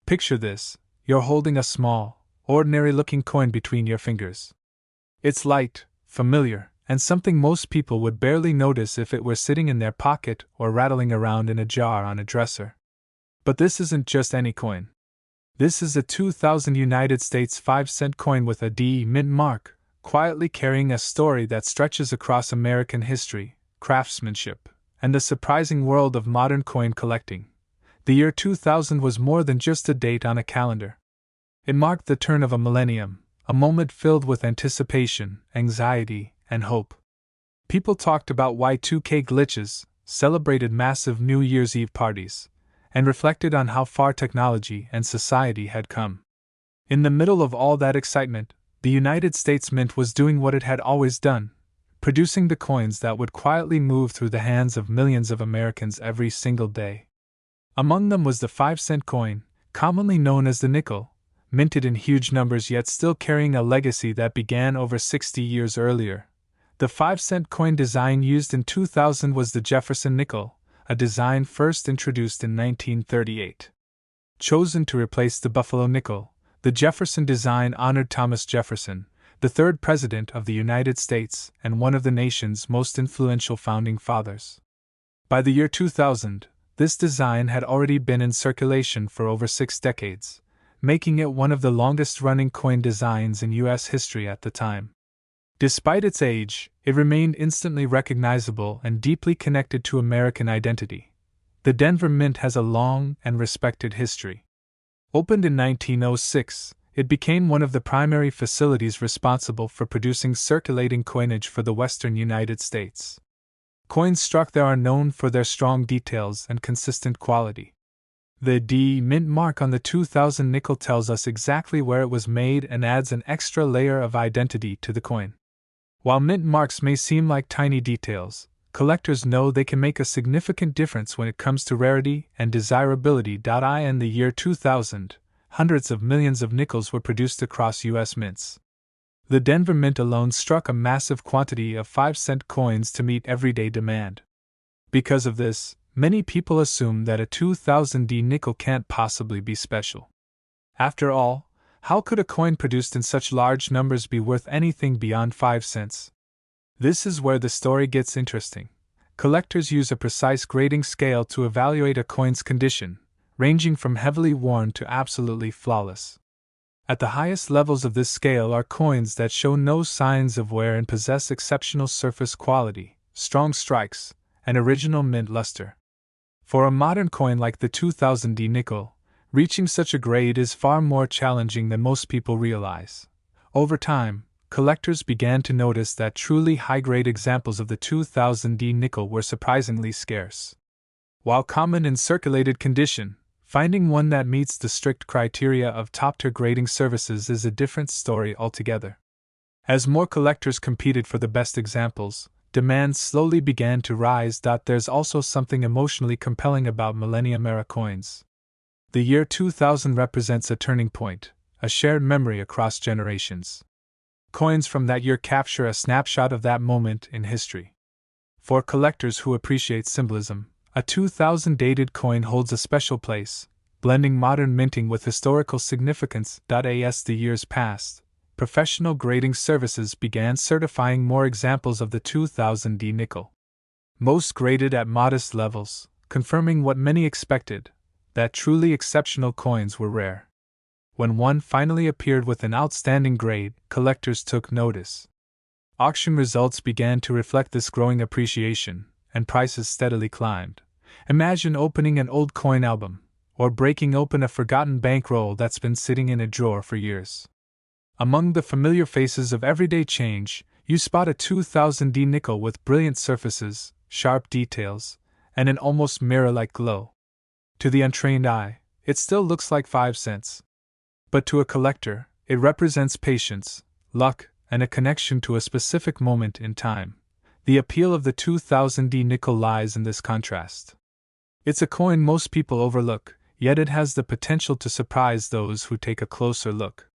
Picture this: you're holding a small, ordinary-looking coin between your fingers. It's light, familiar, and something most people would barely notice if it were sitting in their pocket or rattling around in a jar on a dresser. But this isn't just any coin. This is a 2000 United States 5-cent coin with a D mint mark, quietly carrying a story that stretches across American history, craftsmanship, and the surprising world of modern coin collecting. The year 2000 was more than just a date on a calendar. It marked the turn of a millennium, a moment filled with anticipation, anxiety, and hope. People talked about Y2K glitches, celebrated massive New Year's Eve parties, and reflected on how far technology and society had come. In the middle of all that excitement, the United States Mint was doing what it had always done, producing the coins that would quietly move through the hands of millions of Americans every single day. Among them was the 5-cent coin, commonly known as the nickel, minted in huge numbers yet still carrying a legacy that began over 60 years earlier. The 5-cent coin design used in 2000 was the Jefferson nickel, a design first introduced in 1938. Chosen to replace the Buffalo nickel, the Jefferson design honored Thomas Jefferson, the third President of the United States and one of the nation's most influential founding fathers. By the year 2000, this design had already been in circulation for over 6 decades, making it one of the longest-running coin designs in U.S. history at the time. Despite its age, it remained instantly recognizable and deeply connected to American identity. The Denver Mint has a long and respected history. Opened in 1906, it became one of the primary facilities responsible for producing circulating coinage for the western United States. Coins struck there are known for their strong details and consistent quality. The D mint mark on the 2000 nickel tells us exactly where it was made and adds an extra layer of identity to the coin. While mint marks may seem like tiny details, collectors know they can make a significant difference when it comes to rarity and desirability. In the year 2000, hundreds of millions of nickels were produced across U.S. mints. The Denver Mint alone struck a massive quantity of 5-cent coins to meet everyday demand. Because of this, many people assume that a 2000 D nickel can't possibly be special. After all, how could a coin produced in such large numbers be worth anything beyond 5 cents? This is where the story gets interesting. Collectors use a precise grading scale to evaluate a coin's condition, ranging from heavily worn to absolutely flawless. At the highest levels of this scale are coins that show no signs of wear and possess exceptional surface quality, strong strikes, and original mint luster. For a modern coin like the 2000 D nickel, reaching such a grade is far more challenging than most people realize. Over time, collectors began to notice that truly high-grade examples of the 2000 D nickel were surprisingly scarce. While common in circulated condition, finding one that meets the strict criteria of top-tier grading services is a different story altogether. As more collectors competed for the best examples, demand slowly began to rise. There's also something emotionally compelling about millennium-era coins. The year 2000 represents a turning point, a shared memory across generations. Coins from that year capture a snapshot of that moment in history. For collectors who appreciate symbolism, a 2000 dated coin holds a special place, blending modern minting with historical significance. As the years passed, professional grading services began certifying more examples of the 2000 D nickel. Most graded at modest levels, confirming what many expected, that truly exceptional coins were rare. When one finally appeared with an outstanding grade, collectors took notice. Auction results began to reflect this growing appreciation, and prices steadily climbed. Imagine opening an old coin album, or breaking open a forgotten bankroll that's been sitting in a drawer for years. Among the familiar faces of everyday change, you spot a 2000 D nickel with brilliant surfaces, sharp details, and an almost mirror-like glow. To the untrained eye, it still looks like 5 cents. But to a collector, it represents patience, luck, and a connection to a specific moment in time. The appeal of the 2000 D nickel lies in this contrast. It's a coin most people overlook, yet it has the potential to surprise those who take a closer look.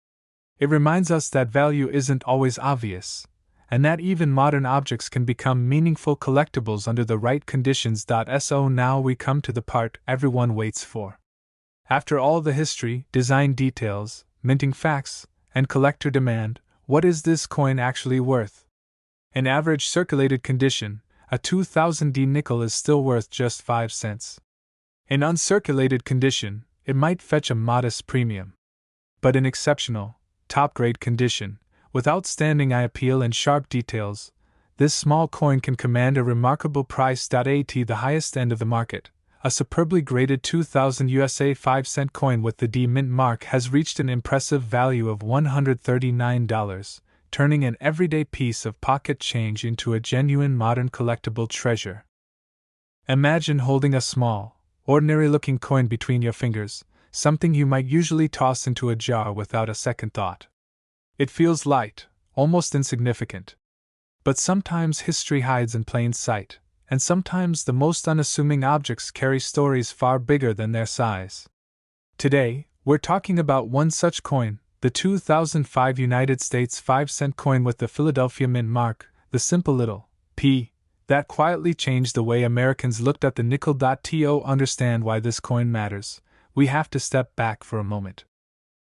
It reminds us that value isn't always obvious, and that even modern objects can become meaningful collectibles under the right conditions. So now we come to the part everyone waits for. After all the history, design details, minting facts, and collector demand, what is this coin actually worth? In average circulated condition, a 2000D nickel is still worth just 5 cents. In uncirculated condition, it might fetch a modest premium. But in exceptional, top-grade condition, with outstanding eye appeal and sharp details, this small coin can command a remarkable price. At the highest end of the market, a superbly graded 2000 USA 5-cent coin with the D mint mark has reached an impressive value of $139, turning an everyday piece of pocket change into a genuine modern collectible treasure. Imagine holding a small, ordinary-looking coin between your fingers, something you might usually toss into a jar without a second thought. It feels light, almost insignificant. But sometimes history hides in plain sight, and sometimes the most unassuming objects carry stories far bigger than their size. Today, we're talking about one such coin, the 2005 United States 5-cent coin with the Philadelphia Mint mark, the simple little P, that quietly changed the way Americans looked at the nickel. To understand why this coin matters, we have to step back for a moment.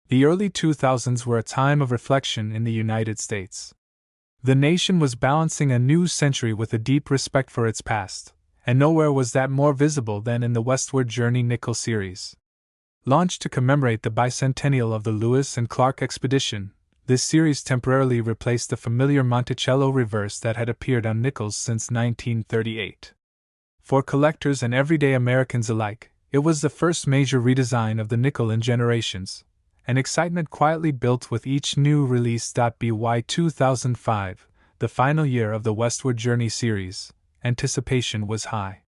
The early 2000s were a time of reflection in the United States. The nation was balancing a new century with a deep respect for its past, and nowhere was that more visible than in the Westward Journey nickel series. Launched to commemorate the bicentennial of the Lewis and Clark expedition, this series temporarily replaced the familiar Monticello reverse that had appeared on nickels since 1938. For collectors and everyday Americans alike, it was the first major redesign of the nickel in generations, and excitement quietly built with each new release. By 2005, the final year of the Westward Journey series, anticipation was high.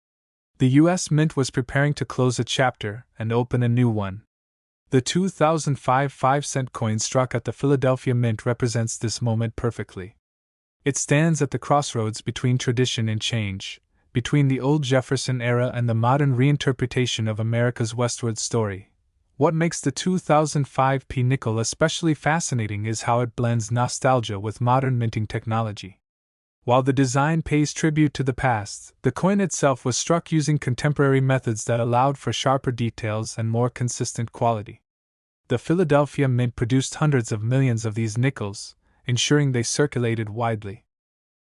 The U.S. Mint was preparing to close a chapter and open a new one. The 2005 5-cent coin struck at the Philadelphia Mint represents this moment perfectly. It stands at the crossroads between tradition and change, between the old Jefferson era and the modern reinterpretation of America's westward story. What makes the 2005 P nickel especially fascinating is how it blends nostalgia with modern minting technology. While the design pays tribute to the past, the coin itself was struck using contemporary methods that allowed for sharper details and more consistent quality. The Philadelphia Mint produced hundreds of millions of these nickels, ensuring they circulated widely.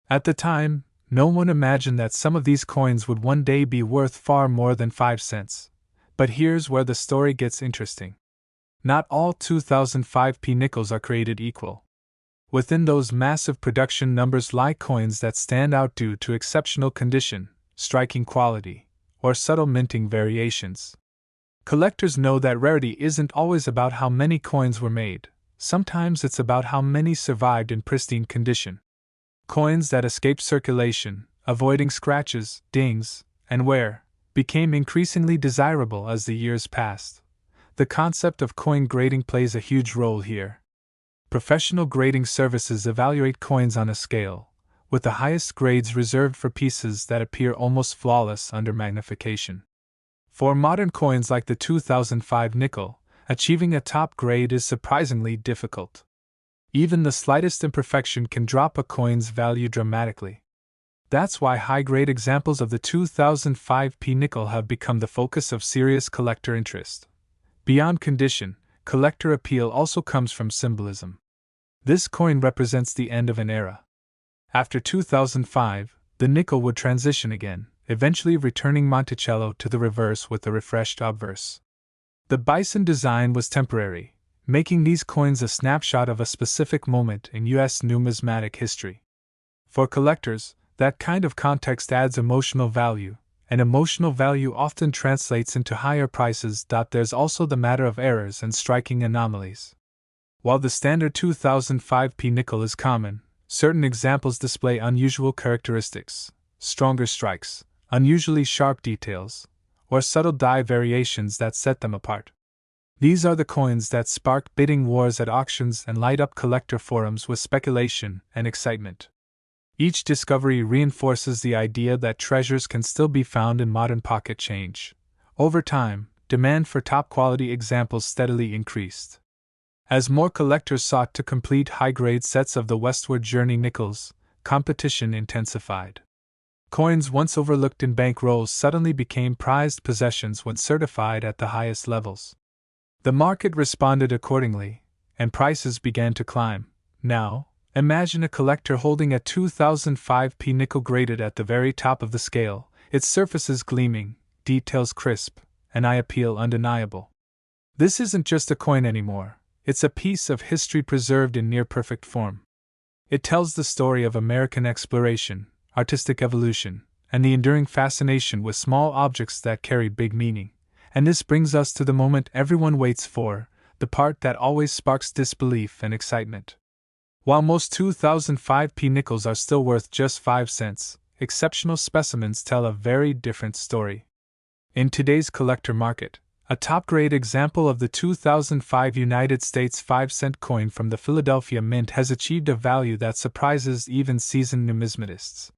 At the time, no one imagined that some of these coins would one day be worth far more than 5 cents. But here's where the story gets interesting. Not all 2005 P nickels are created equal. Within those massive production numbers lie coins that stand out due to exceptional condition, striking quality, or subtle minting variations. Collectors know that rarity isn't always about how many coins were made, sometimes it's about how many survived in pristine condition. Coins that escaped circulation, avoiding scratches, dings, and wear, became increasingly desirable as the years passed. The concept of coin grading plays a huge role here. Professional grading services evaluate coins on a scale, with the highest grades reserved for pieces that appear almost flawless under magnification. For modern coins like the 2005 nickel, achieving a top grade is surprisingly difficult. Even the slightest imperfection can drop a coin's value dramatically. That's why high-grade examples of the 2005 P nickel have become the focus of serious collector interest. Beyond condition, collector appeal also comes from symbolism. This coin represents the end of an era. After 2005, the nickel would transition again, eventually returning Monticello to the reverse with a refreshed obverse. The bison design was temporary, making these coins a snapshot of a specific moment in U.S. numismatic history. For collectors, that kind of context adds emotional value, and emotional value often translates into higher prices. There's also the matter of errors and striking anomalies. While the standard 2005 P nickel is common, certain examples display unusual characteristics, stronger strikes, unusually sharp details, or subtle die variations that set them apart. These are the coins that spark bidding wars at auctions and light up collector forums with speculation and excitement. Each discovery reinforces the idea that treasures can still be found in modern pocket change. Over time, demand for top-quality examples steadily increased. As more collectors sought to complete high-grade sets of the Westward Journey nickels, competition intensified. Coins once overlooked in bank rolls suddenly became prized possessions when certified at the highest levels. The market responded accordingly, and prices began to climb. Now, imagine a collector holding a 2005p nickel graded at the very top of the scale, its surfaces gleaming, details crisp, and eye appeal undeniable. This isn't just a coin anymore, it's a piece of history preserved in near-perfect form. It tells the story of American exploration, artistic evolution, and the enduring fascination with small objects that carry big meaning. And this brings us to the moment everyone waits for, the part that always sparks disbelief and excitement. While most 2005p nickels are still worth just 5 cents, exceptional specimens tell a very different story. In today's collector market, a top-grade example of the 2005 United States 5-cent coin from the Philadelphia Mint has achieved a value that surprises even seasoned numismatists.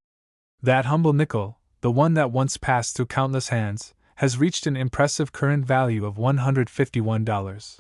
That humble nickel, the one that once passed through countless hands, has reached an impressive current value of $151.